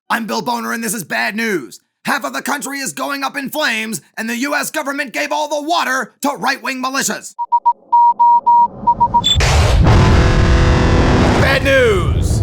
I'm Bill Boner, and this is bad news. Half of the country is going up in flames, and the U.S. government gave all the water to right-wing militias. Bad news!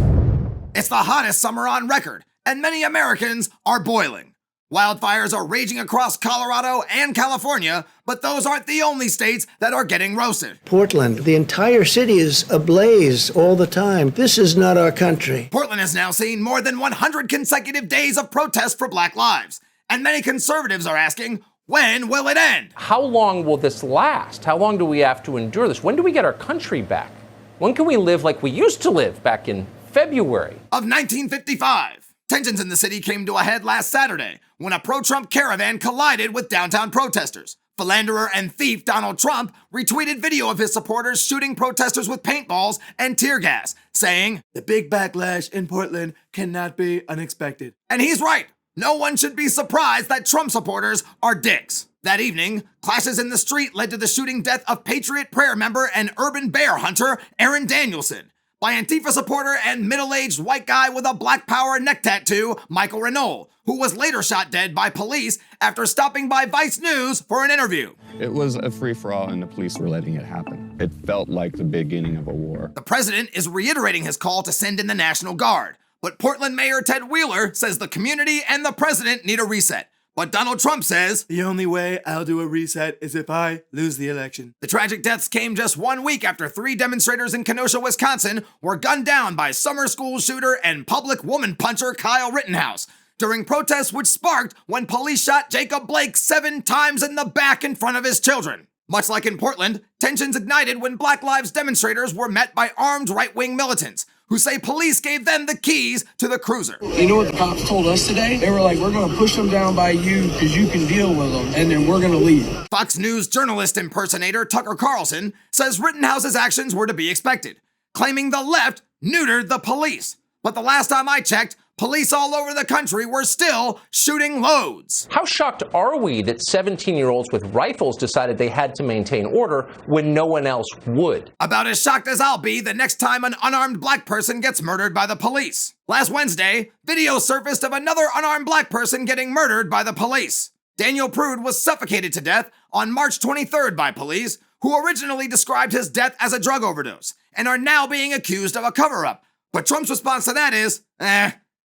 It's the hottest summer on record, and many Americans are boiling. Wildfires are raging across Colorado and California, but those aren't the only states that are getting roasted. Portland, the entire city is ablaze all the time. This is not our country. Portland has now seen more than 100 consecutive days of protest for Black lives, and many conservatives are asking, when will it end? How long will this last? How long do we have to endure this? When do we get our country back? When can we live like we used to live back in February of 1955? Tensions in the city came to a head last Saturday when a pro-Trump caravan collided with downtown protesters. Philanderer and thief Donald Trump retweeted video of his supporters shooting protesters with paintballs and tear gas, saying, "The big backlash in Portland cannot be unexpected." And he's right. No one should be surprised that Trump supporters are dicks. That evening, clashes in the street led to the shooting death of Patriot Prayer member and urban bear hunter Aaron Danielson by Antifa supporter and middle-aged white guy with a Black Power neck tattoo, Michael Renault, who was later shot dead by police after stopping by Vice News for an interview. It was a free-for-all, and the police were letting it happen. It felt like the beginning of a war. The president is reiterating his call to send in the National Guard, but Portland Mayor Ted Wheeler says the community and the president need a reset. But Donald Trump says, "The only way I'll do a reset is if I lose the election." The tragic deaths came just 1 week after 3 demonstrators in Kenosha, Wisconsin were gunned down by summer school shooter and public woman puncher Kyle Rittenhouse during protests which sparked when police shot Jacob Blake 7 times in the back in front of his children. Much like in Portland, tensions ignited when Black Lives demonstrators were met by armed right-wing militants who say police gave them the keys to the cruiser. You know what the cops told us today? They were like, we're going to push them down by you because you can deal with them, and then we're going to leave. Fox News journalist impersonator Tucker Carlson says Rittenhouse's actions were to be expected, claiming the left neutered the police. But the last time I checked, police all over the country were still shooting loads. How shocked are we that 17-year-olds with rifles decided they had to maintain order when no one else would? About as shocked as I'll be the next time an unarmed black person gets murdered by the police. Last Wednesday, video surfaced of another unarmed black person getting murdered by the police. Daniel Prude was suffocated to death on March 23rd by police, who originally described his death as a drug overdose and are now being accused of a cover-up. But Trump's response to that is,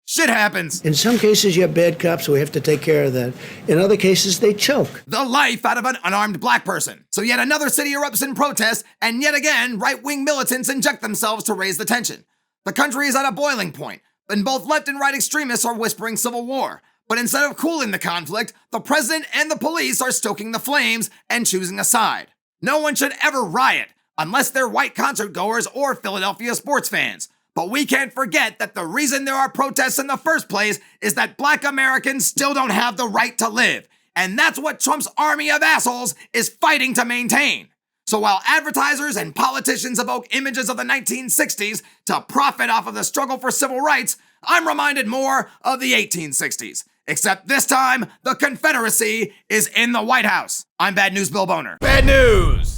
shit happens. In some cases, you have bad cops, we have to take care of that. In other cases, they choke the life out of an unarmed black person. So yet another city erupts in protest, and yet again, right-wing militants inject themselves to raise the tension. The country is at a boiling point, and both left and right extremists are whispering civil war. But instead of cooling the conflict, the president and the police are stoking the flames and choosing a side. No one should ever riot, unless they're white concert goers or Philadelphia sports fans. But we can't forget that the reason there are protests in the first place is that black Americans still don't have the right to live. And that's what Trump's army of assholes is fighting to maintain. So while advertisers and politicians evoke images of the 1960s to profit off of the struggle for civil rights, I'm reminded more of the 1860s. Except this time, the Confederacy is in the White House. I'm Bad News Bill Boner. Bad news!